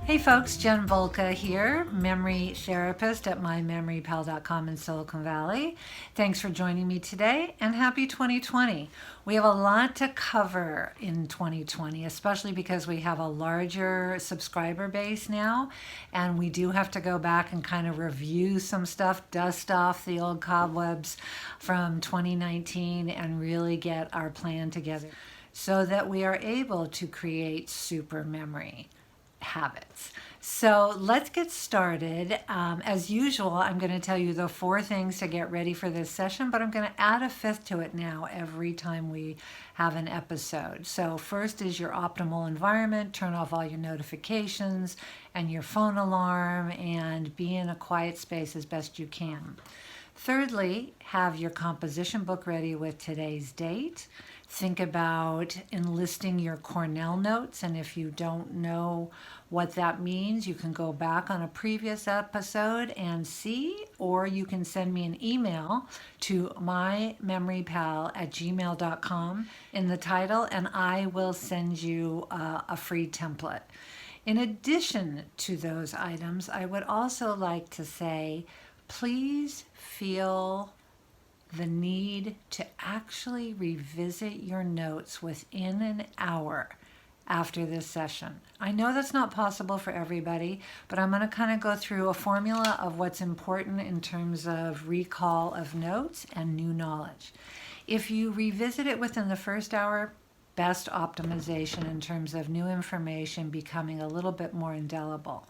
Hey folks, Jen Volka here, memory therapist at mymemorypal.com in Silicon Valley. Thanks for joining me today and happy 2020. We have a lot to cover in 2020, especially because we have a larger subscriber base now, and we do have to go back and kind of review some stuff, dust off the old cobwebs from 2019 and really get our plan together so that we are able to create super memory habits. So let's get started. As usual, I'm going to tell you the 4 things to get ready for this session, but I'm going to add a 5th to it now every time we have an episode. So first is your optimal environment. Turn off all your notifications and your phone alarm and be in a quiet space as best you can. Thirdly, have your composition book ready with today's date. Think about enlisting your Cornell notes, and if you don't know what that means, you can go back on a previous episode and see, or you can send me an email to mymemorypal@gmail.com in the title, and I will send you a free template. In addition to those items, I would also like to say, please feel the need to actually revisit your notes within an hour after this session. I know that's not possible for everybody, but I'm going to kind of go through a formula of what's important in terms of recall of notes and new knowledge. If you revisit it within the first hour, best optimization in terms of new information becoming a little bit more indelible.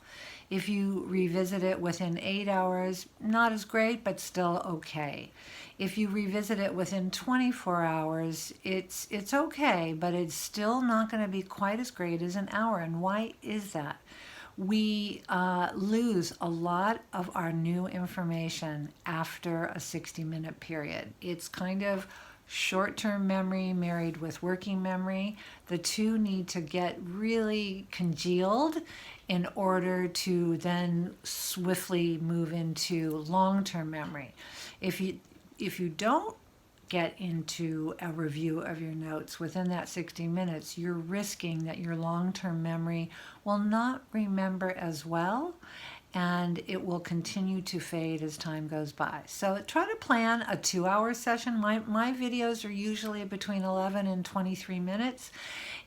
If you revisit it within 8 hours, not as great, but still okay. If you revisit it within 24 hours, it's okay, but it's still not going to be quite as great as an hour. And why is that? We lose a lot of our new information after a 60-minute period. It's kind of short-term memory married with working memory. The two need to get really congealed in order to then swiftly move into long-term memory. If you don't get into a review of your notes within that 60 minutes, you're risking that your long-term memory will not remember as well, and it will continue to fade as time goes by. So try to plan a 2-hour session. My videos are usually between 11 and 23 minutes.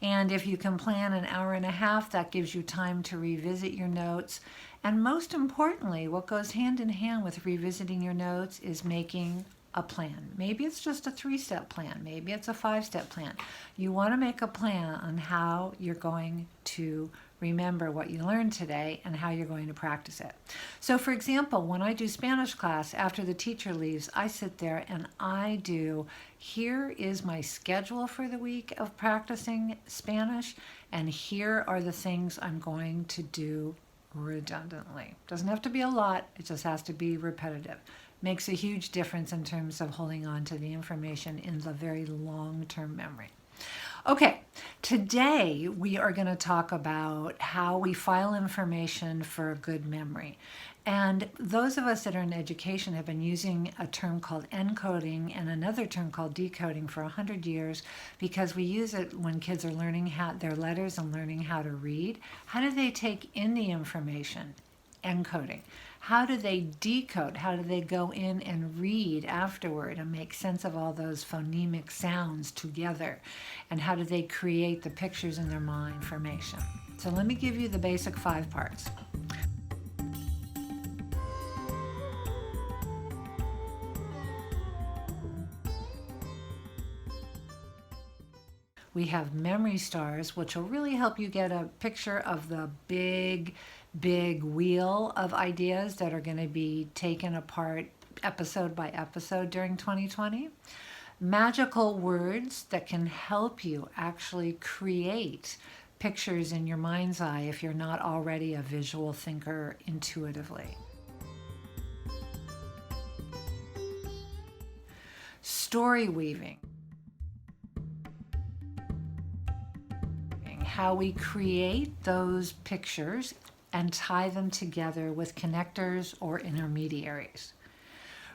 And if you can plan an hour and a half, that gives you time to revisit your notes. And most importantly, what goes hand in hand with revisiting your notes is making a plan. Maybe it's just a 3-step plan. Maybe it's a 5-step plan. You want to make a plan on how you're going to remember what you learned today and how you're going to practice it. So for example, when I do Spanish class, after the teacher leaves, I sit there and I do, here is my schedule for the week of practicing Spanish, and here are the things I'm going to do redundantly. Doesn't have to be a lot, it just has to be repetitive. Makes a huge difference in terms of holding on to the information in the very long-term memory. Okay, today we are going to talk about how we file information for a good memory. And those of us that are in education have been using a term called encoding and another term called decoding for 100 years because we use it when kids are learning their letters and learning how to read. How do they take in the information? Encoding. How do they decode? How do they go in and read afterward and make sense of all those phonemic sounds together? And how do they create the pictures in their mind formation? So let me give you the basic 5 parts. We have memory stars, which will really help you get a picture of the big wheel of ideas that are going to be taken apart episode by episode during 2020. Magical words that can help you actually create pictures in your mind's eye if you're not already a visual thinker intuitively. Story weaving. How we create those pictures and tie them together with connectors or intermediaries.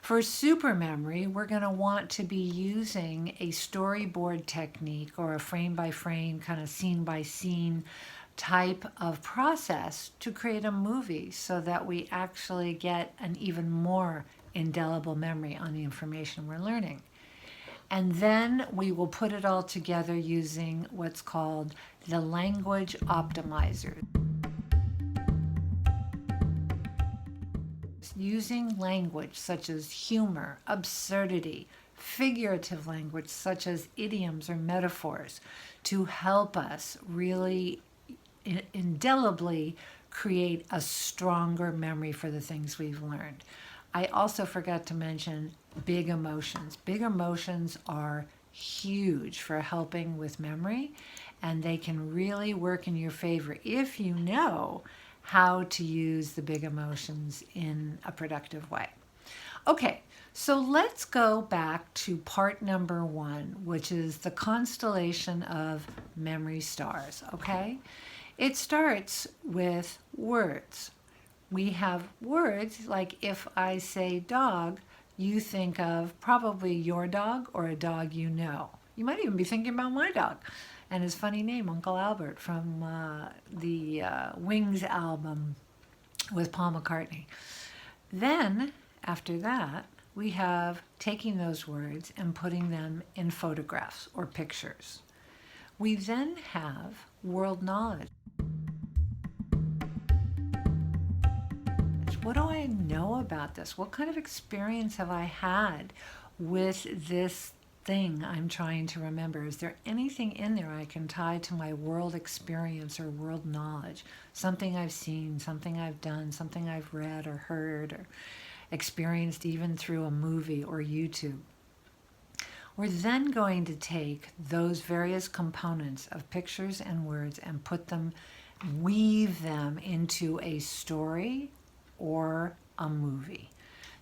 For super memory, we're going to want to be using a storyboard technique or a frame by frame, kind of scene by scene type of process to create a movie so that we actually get an even more indelible memory on the information we're learning. And then we will put it all together using what's called the language optimizer. Using language such as humor, absurdity, figurative language such as idioms or metaphors to help us really indelibly create a stronger memory for the things we've learned. I also forgot to mention big emotions. Big emotions are huge for helping with memory, and they can really work in your favor if you know how to use the big emotions in a productive way. Okay, so let's go back to part number 1, which is the constellation of memory stars, okay? It starts with words. We have words like if I say dog, you think of probably your dog or a dog you know. You might even be thinking about my dog and his funny name, Uncle Albert, from the Wings album with Paul McCartney. Then, after that, we have taking those words and putting them in photographs or pictures. We then have world knowledge. What do I know about this? What kind of experience have I had with this thing I'm trying to remember? Is there anything in there I can tie to my world experience or world knowledge? Something I've seen, something I've done, something I've read or heard or experienced even through a movie or YouTube. We're then going to take those various components of pictures and words and put them, weave them into a story or a movie.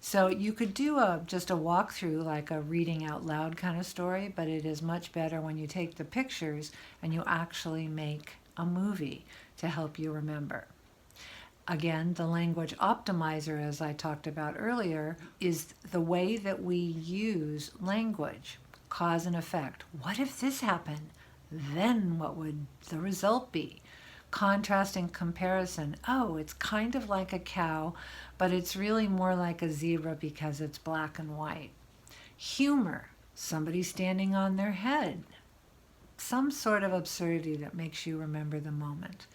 So you could do just a walkthrough, like a reading out loud kind of story, but it is much better when you take the pictures and you actually make a movie to help you remember. Again, the language optimizer, as I talked about earlier, is the way that we use language, cause and effect. What if this happened? Then what would the result be? Contrast and comparison. Oh, it's kind of like a cow, but it's really more like a zebra because it's black and white. Humor. Somebody standing on their head. Some sort of absurdity that makes you remember the moment.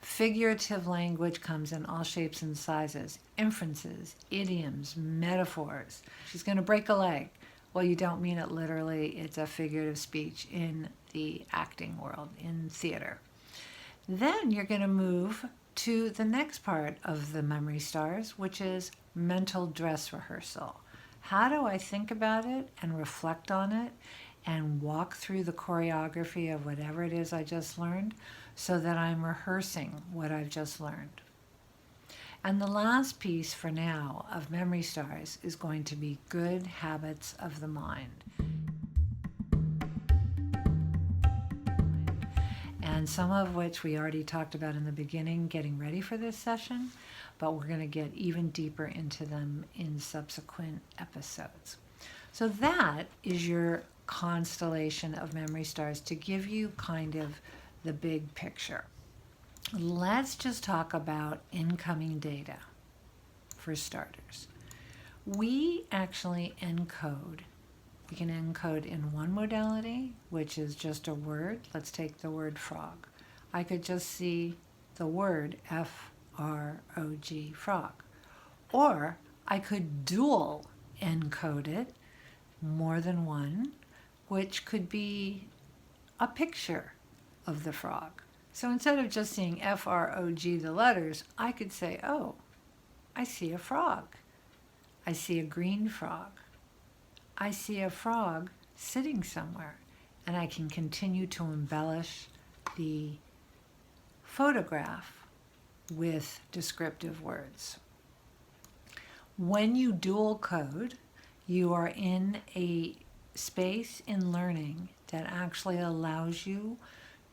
Figurative language comes in all shapes and sizes. Inferences, idioms, metaphors. She's going to break a leg. Well, you don't mean it literally. It's a figurative speech in the acting world, in theater. Then you're going to move to the next part of the memory stars, which is mental dress rehearsal. How do I think about it and reflect on it and walk through the choreography of whatever it is I just learned so that I'm rehearsing what I've just learned? And the last piece for now of memory stars is going to be good habits of the mind. And some of which we already talked about in the beginning, getting ready for this session, but we're going to get even deeper into them in subsequent episodes. So that is your constellation of memory stars to give you kind of the big picture. Let's just talk about incoming data for starters. We actually encode. We can encode in one modality, which is just a word. Let's take the word frog. I could just see the word F-R-O-G, frog. Or I could dual encode it, more than one, which could be a picture of the frog. So instead of just seeing F-R-O-G, the letters, I could say, oh, I see a frog. I see a green frog. I see a frog sitting somewhere, and I can continue to embellish the photograph with descriptive words. When you dual code, you are in a space in learning that actually allows you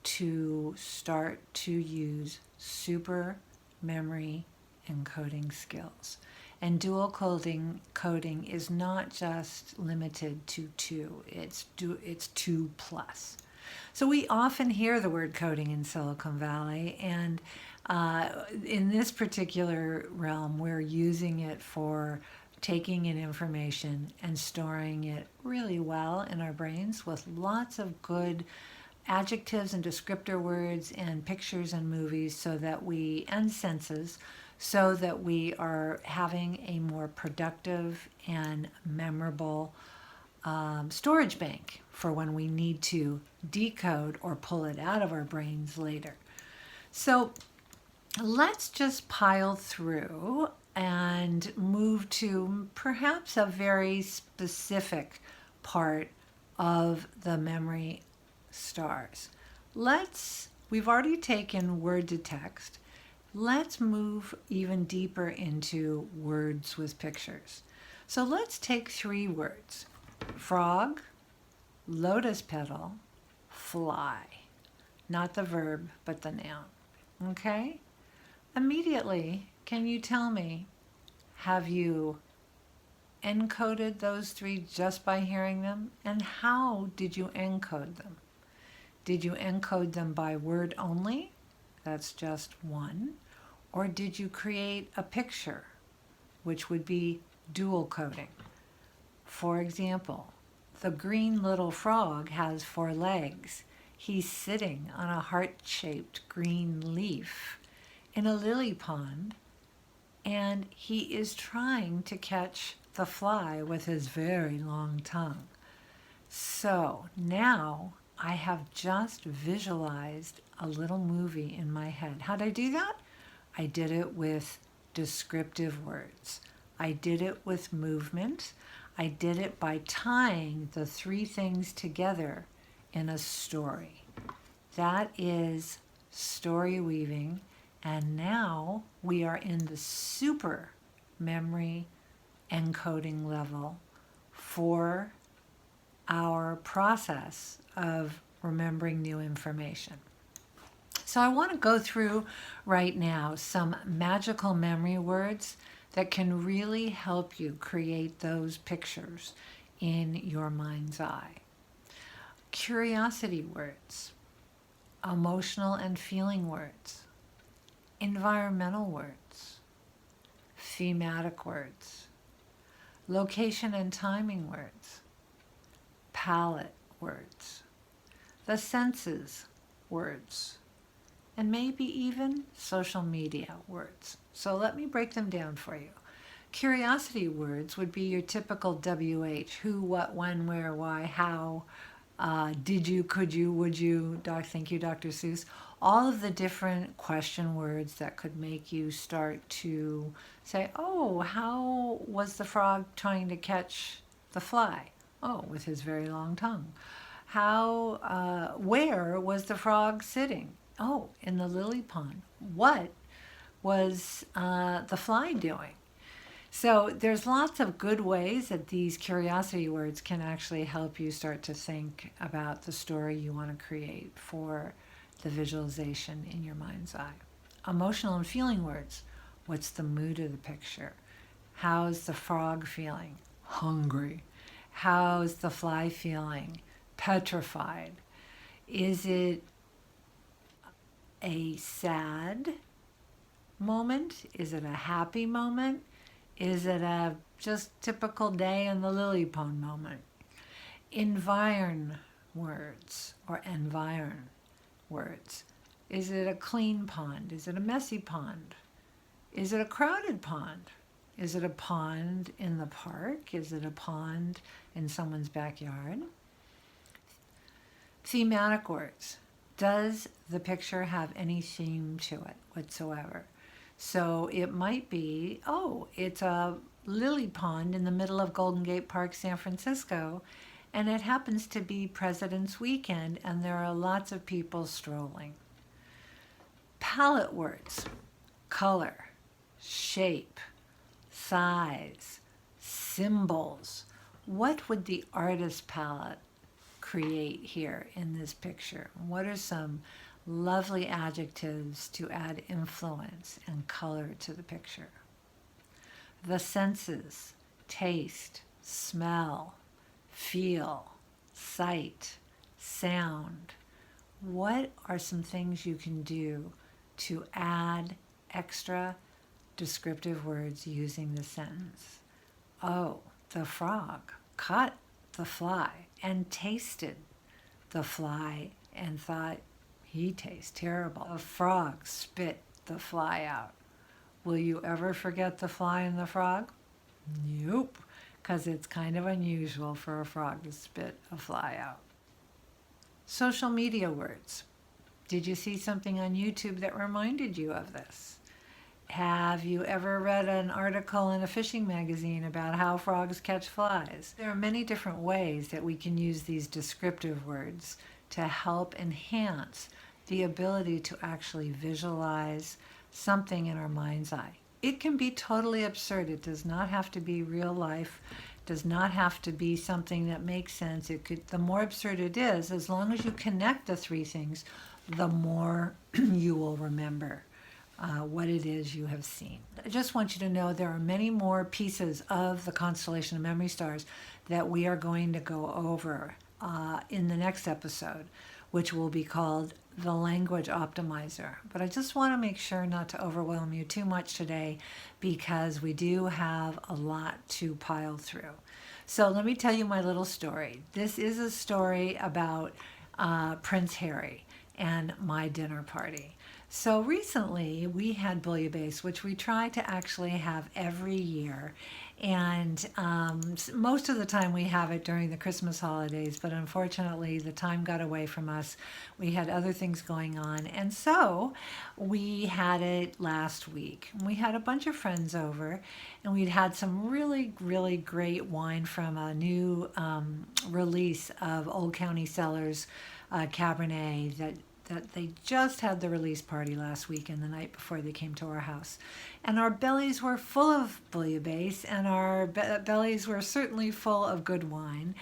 to start to use super memory encoding skills. And dual coding is not just limited to 2, it's 2 plus. So we often hear the word coding in Silicon Valley, and in this particular realm, we're using it for taking in information and storing it really well in our brains with lots of good adjectives and descriptor words and pictures and movies so that and senses, so that we are having a more productive and memorable storage bank for when we need to decode or pull it out of our brains later. So let's just pile through and move to perhaps a very specific part of the memory stars. We've already taken word to text. Let's move even deeper into words with pictures. So let's take 3 words: frog, lotus petal, fly. Not the verb, but the noun. Okay? Immediately, can you tell me, have you encoded those 3 just by hearing them? And how did you encode them? Did you encode them by word only? That's just 1. Or did you create a picture, which would be dual coding? For example, the green little frog has 4 legs. He's sitting on a heart-shaped green leaf in a lily pond, and he is trying to catch the fly with his very long tongue. So now I have just visualized a little movie in my head. How'd I do that? I did it with descriptive words. I did it with movement. I did it by tying the 3 things together in a story. That is story weaving. And now we are in the super memory encoding level for our process of remembering new information. So I want to go through right now some magical memory words that can really help you create those pictures in your mind's eye. Curiosity words, emotional and feeling words, environmental words, thematic words, location and timing words, palette words, the senses words, and maybe even social media words. So let me break them down for you. Curiosity words would be your typical WH: who, what, when, where, why, how, did you, could you, would you, thank you, Dr. Seuss. All of the different question words that could make you start to say, oh, how was the frog trying to catch the fly? Oh, with his very long tongue. Where was the frog sitting? Oh, in the lily pond. What was the fly doing? So there's lots of good ways that these curiosity words can actually help you start to think about the story you want to create for the visualization in your mind's eye. Emotional and feeling words. What's the mood of the picture? How's the frog feeling? Hungry. How's the fly feeling? Petrified. Is it a sad moment? Is it a happy moment? Is it a just typical day in the lily pond moment? Environ words or environ words. Is it a clean pond? Is it a messy pond? Is it a crowded pond? Is it a pond in the park? Is it a pond in someone's backyard? Thematic words. Does the picture have any theme to it whatsoever? So it might be, oh, it's a lily pond in the middle of Golden Gate Park, San Francisco, and it happens to be President's Weekend, and there are lots of people strolling. Palette words. Color, shape, size, symbols. What would the artist palette create here in this picture? What are some lovely adjectives to add influence and color to the picture? The senses: taste, smell, feel, sight, sound. What are some things you can do to add extra descriptive words using the sentence? Oh, the frog caught the fly and tasted the fly and thought he tastes terrible. The frog spit the fly out. Will you ever forget the fly and the frog? Nope, because it's kind of unusual for a frog to spit a fly out. Social media words. Did you see something on YouTube that reminded you of this? Have you ever read an article in a fishing magazine about how frogs catch flies? There are many different ways that we can use these descriptive words to help enhance the ability to actually visualize something in our mind's eye. It can be totally absurd. It does not have to be real life. It does not have to be something that makes sense. The more absurd it is, as long as you connect the three things, the more you will remember what it is you have seen. I just want you to know there are many more pieces of the constellation of memory stars that we are going to go over in the next episode, which will be called the language optimizer. But I just want to make sure not to overwhelm you too much today, because we do have a lot to pile through. So let me tell you my little story. This is a story about Prince Harry and my dinner party. So recently we had bouillabaisse, which we try to actually have every year. And most of the time we have it during the Christmas holidays, but unfortunately the time got away from us. We had other things going on. And so we had it last week. We had a bunch of friends over, and we'd had some really, really great wine from a new release of Old County Cellars Cabernet that they just had the release party last week and the night before they came to our house. And our bellies were full of bouillabaisse, and our bellies were certainly full of good wine.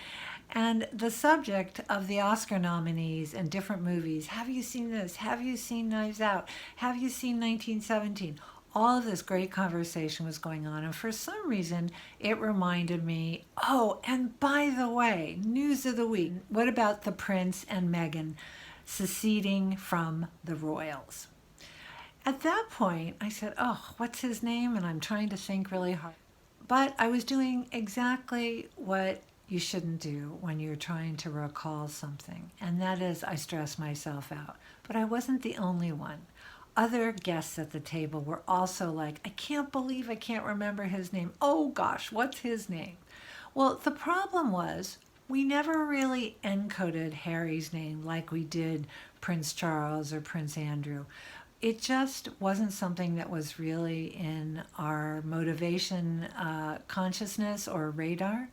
And the subject of the Oscar nominees and different movies, have you seen this? Have you seen Knives Out? Have you seen 1917? All of this great conversation was going on, and for some reason it reminded me, oh, and by the way, news of the week, what about the Prince and Meghan seceding from the royals? At that point, I said, oh, what's his name? And I'm trying to think really hard. But I was doing exactly what you shouldn't do when you're trying to recall something, and that is I stressed myself out. But I wasn't the only one. Other guests at the table were also like, I can't believe I can't remember his name. Oh gosh, what's his name? Well, the problem was we never really encoded Harry's name like we did Prince Charles or Prince Andrew. It just wasn't something that was really in our motivation consciousness or radar.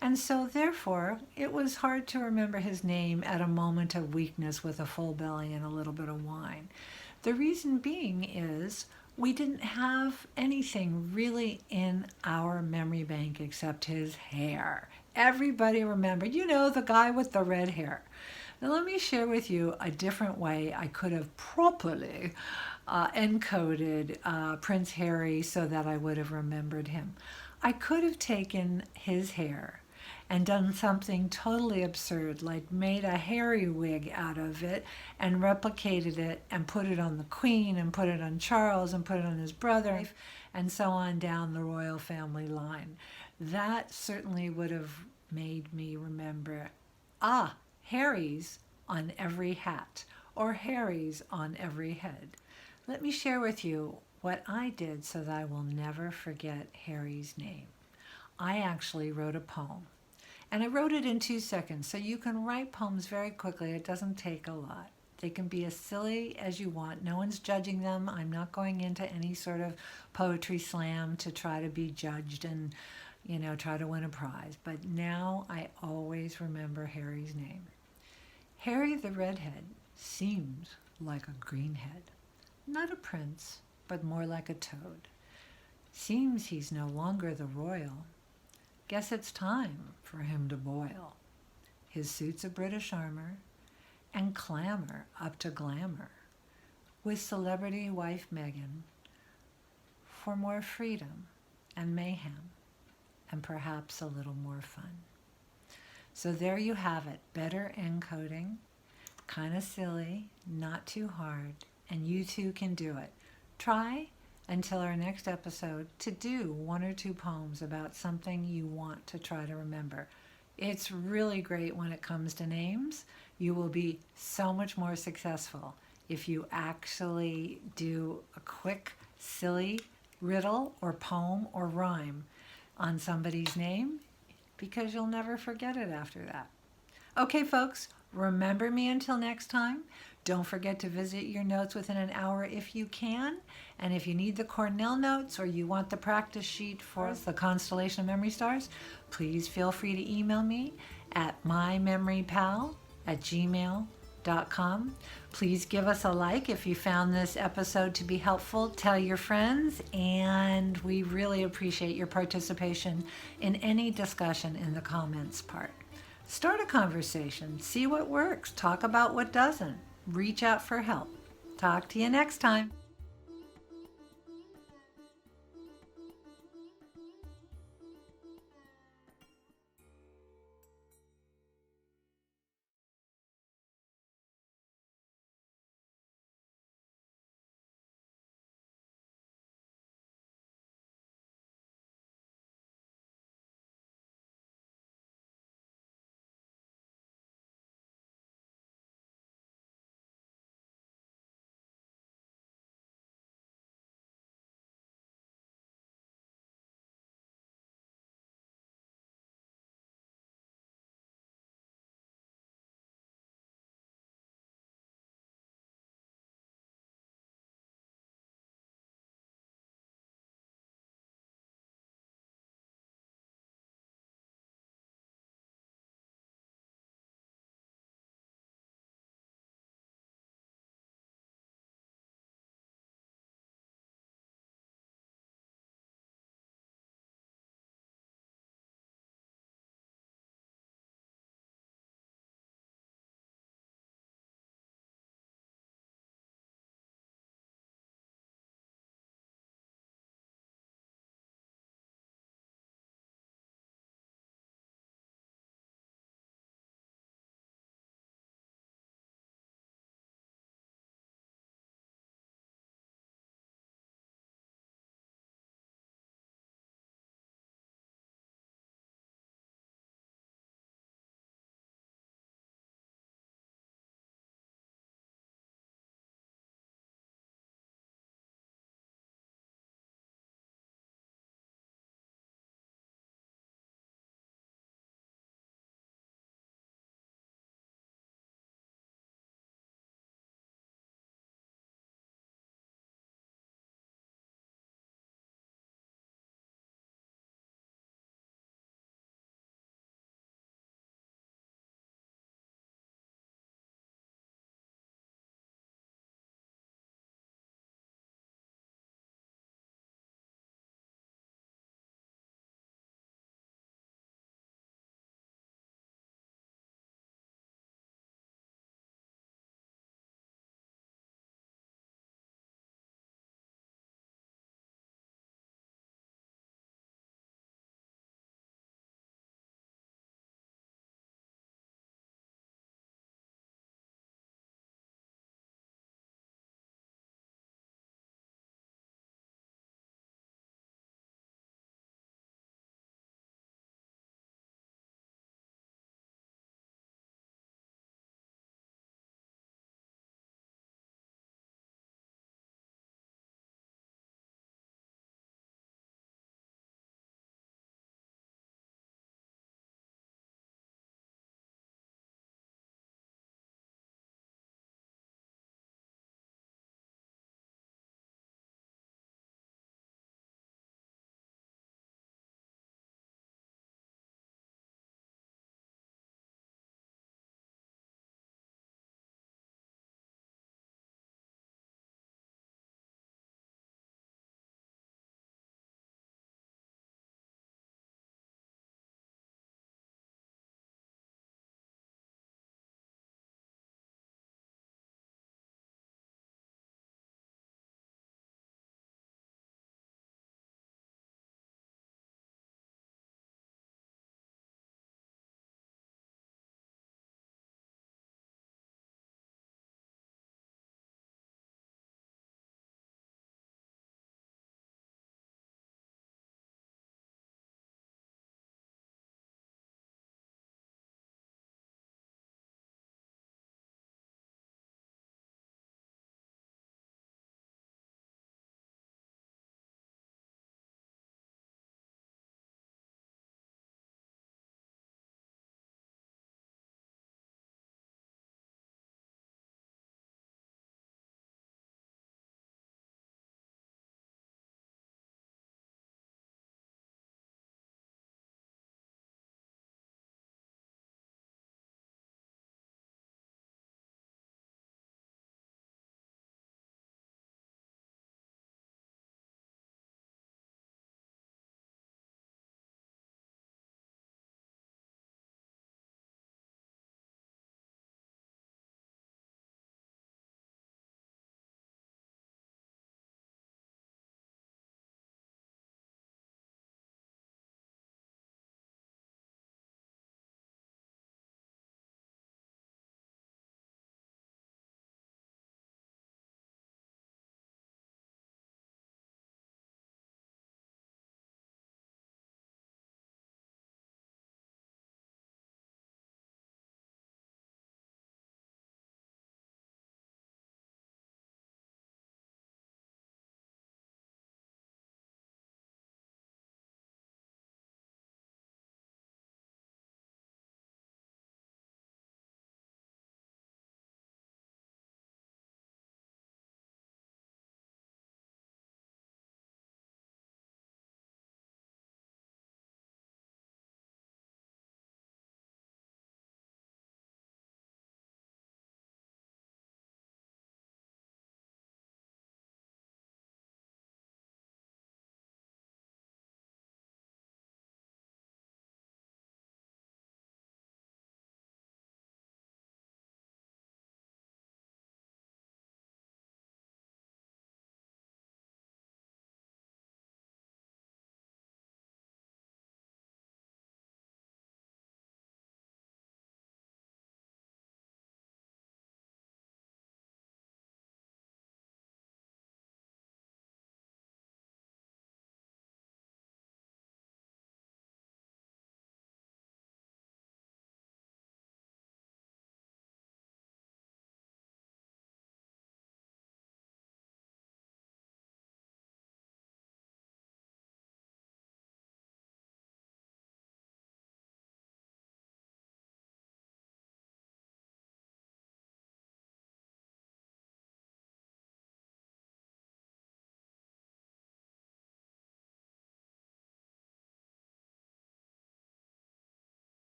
And so therefore, it was hard to remember his name at a moment of weakness with a full belly and a little bit of wine. The reason being is we didn't have anything really in our memory bank except his hair. Everybody remembered, the guy with the red hair. Now let me share with you a different way I could have properly encoded Prince Harry so that I would have remembered him. I could have taken his hair and done something totally absurd, like made a hairy wig out of it and replicated it and put it on the Queen and put it on Charles and put it on his brother and so on down the royal family line. That certainly would have made me remember, Harry's on every hat, or Harry's on every head. Let me share with you what I did so that I will never forget Harry's name. I actually wrote a poem. And I wrote it in 2 seconds, so you can write poems very quickly. It doesn't take a lot. They can be as silly as you want. No one's judging them. I'm not going into any sort of poetry slam to try to be judged and, try to win a prize. But now I always remember Harry's name. Harry the Redhead seems like a greenhead. Not a prince, but more like a toad. Seems he's no longer the royal. Guess it's time for him to boil. His suit's of British armor and clamor up to glamour with celebrity wife Meghan for more freedom and mayhem and perhaps a little more fun. So there you have it, better encoding, kind of silly, not too hard, and you too can do it. Try until our next episode to do 1 or 2 poems about something you want to try to remember. It's really great when it comes to names. You will be so much more successful if you actually do a quick, silly riddle or poem or rhyme on somebody's name, because you'll never forget it after that. Okay, folks, remember me until next time. Don't forget to visit your notes within an hour if you can. And if you need the Cornell notes or you want the practice sheet for the constellation of memory stars, please feel free to email me at mymemorypal@gmail.com. Please give us a like if you found this episode to be helpful. Tell your friends, and we really appreciate your participation in any discussion in the comments part. Start a conversation, see what works, talk about what doesn't, reach out for help. Talk to you next time.